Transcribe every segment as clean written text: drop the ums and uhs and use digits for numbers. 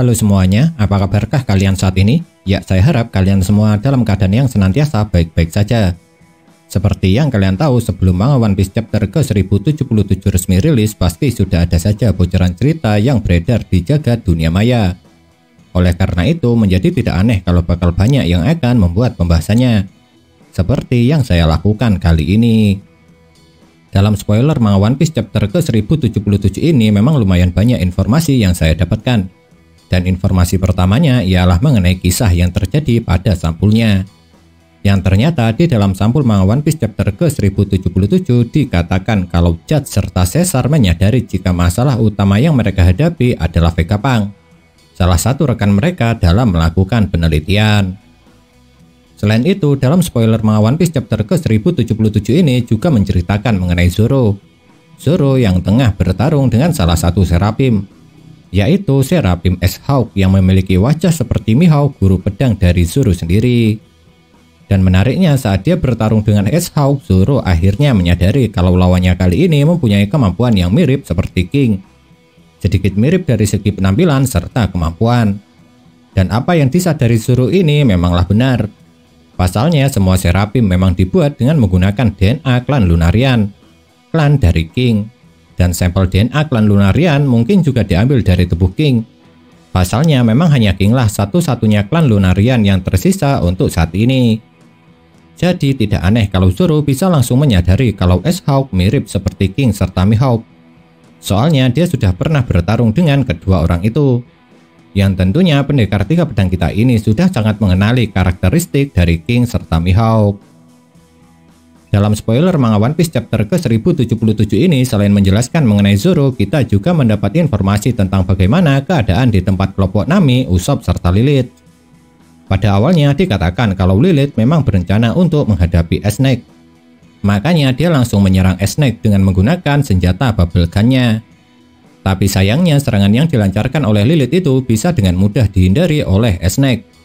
Halo semuanya, apa kabarkah kalian saat ini? Ya, saya harap kalian semua dalam keadaan yang senantiasa baik-baik saja. Seperti yang kalian tahu, sebelum manga One Piece chapter ke-1077 resmi rilis, pasti sudah ada saja bocoran cerita yang beredar di jagat dunia maya. Oleh karena itu, menjadi tidak aneh kalau bakal banyak yang akan membuat pembahasannya. Seperti yang saya lakukan kali ini. Dalam spoiler manga One Piece chapter ke-1077 ini memang lumayan banyak informasi yang saya dapatkan. Dan informasi pertamanya ialah mengenai kisah yang terjadi pada sampulnya. Yang ternyata di dalam sampul manga One Piece chapter ke-1077 dikatakan kalau Judge serta Caesar menyadari jika masalah utama yang mereka hadapi adalah Vegapunk, salah satu rekan mereka dalam melakukan penelitian. Selain itu, dalam spoiler manga One Piece chapter ke-1077 ini juga menceritakan mengenai Zoro. Zoro yang tengah bertarung dengan salah satu Seraphim, yaitu Seraphim S-Hawk yang memiliki wajah seperti Mihawk, guru pedang dari Zoro sendiri. Dan menariknya, saat dia bertarung dengan S-Hawk, Zoro akhirnya menyadari kalau lawannya kali ini mempunyai kemampuan yang mirip seperti King. Sedikit mirip dari segi penampilan serta kemampuan. Dan apa yang disadari Zoro ini memanglah benar. Pasalnya, semua Seraphim memang dibuat dengan menggunakan DNA klan Lunarian, klan dari King. Dan sampel DNA klan Lunarian mungkin juga diambil dari tubuh King. Pasalnya memang hanya King lah satu-satunya klan Lunarian yang tersisa untuk saat ini. Jadi tidak aneh kalau Zoro bisa langsung menyadari kalau S-Hawk mirip seperti King serta Mihawk. Soalnya dia sudah pernah bertarung dengan kedua orang itu. Yang tentunya pendekar tiga pedang kita ini sudah sangat mengenali karakteristik dari King serta Mihawk. Dalam spoiler manga One Piece chapter ke-1077 ini, selain menjelaskan mengenai Zoro, kita juga mendapat informasi tentang bagaimana keadaan di tempat kelompok Nami, Usopp, serta Lilith. Pada awalnya dikatakan kalau Lilith memang berencana untuk menghadapi Snake. Makanya dia langsung menyerang Snake dengan menggunakan senjata bubble gun-nya. Tapi sayangnya serangan yang dilancarkan oleh Lilith itu bisa dengan mudah dihindari oleh Snake.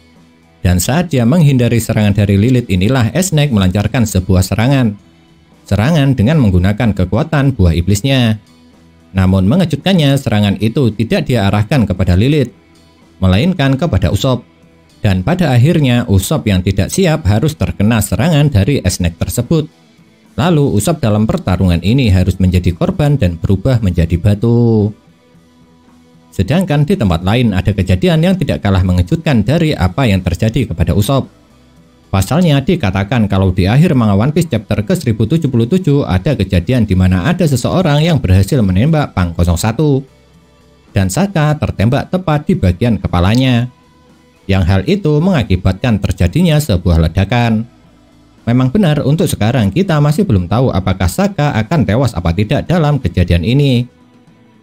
Dan saat dia menghindari serangan dari Lilith inilah Snake melancarkan sebuah serangan. Serangan dengan menggunakan kekuatan buah iblisnya. Namun mengejutkannya, serangan itu tidak dia arahkan kepada Lilith, melainkan kepada Usopp. Dan pada akhirnya Usopp yang tidak siap harus terkena serangan dari Snake tersebut. Lalu Usopp dalam pertarungan ini harus menjadi korban dan berubah menjadi batu. Sedangkan di tempat lain ada kejadian yang tidak kalah mengejutkan dari apa yang terjadi kepada Usopp. Pasalnya dikatakan kalau di akhir manga One Piece chapter ke-1077 ada kejadian di mana ada seseorang yang berhasil menembak Pang 01. Dan Sokka tertembak tepat di bagian kepalanya. Yang hal itu mengakibatkan terjadinya sebuah ledakan. Memang benar untuk sekarang kita masih belum tahu apakah Sokka akan tewas apa tidak dalam kejadian ini.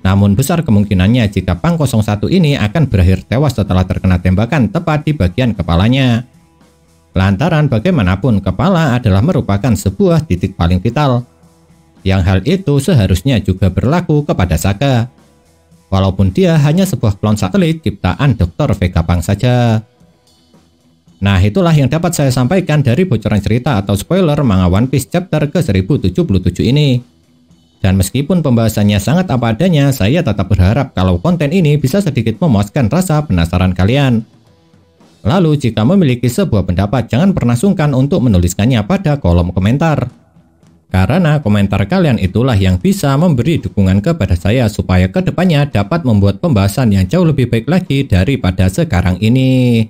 Namun besar kemungkinannya jika Pang 01 ini akan berakhir tewas setelah terkena tembakan tepat di bagian kepalanya. Lantaran bagaimanapun kepala adalah merupakan sebuah titik paling vital. Yang hal itu seharusnya juga berlaku kepada Sokka. Walaupun dia hanya sebuah klon satelit ciptaan Dr. Vegapunk saja. Nah, itulah yang dapat saya sampaikan dari bocoran cerita atau spoiler manga One Piece chapter ke-1077 ini. Dan meskipun pembahasannya sangat apa adanya, saya tetap berharap kalau konten ini bisa sedikit memuaskan rasa penasaran kalian. Lalu jika memiliki sebuah pendapat, jangan pernah sungkan untuk menuliskannya pada kolom komentar. Karena komentar kalian itulah yang bisa memberi dukungan kepada saya supaya kedepannya dapat membuat pembahasan yang jauh lebih baik lagi daripada sekarang ini.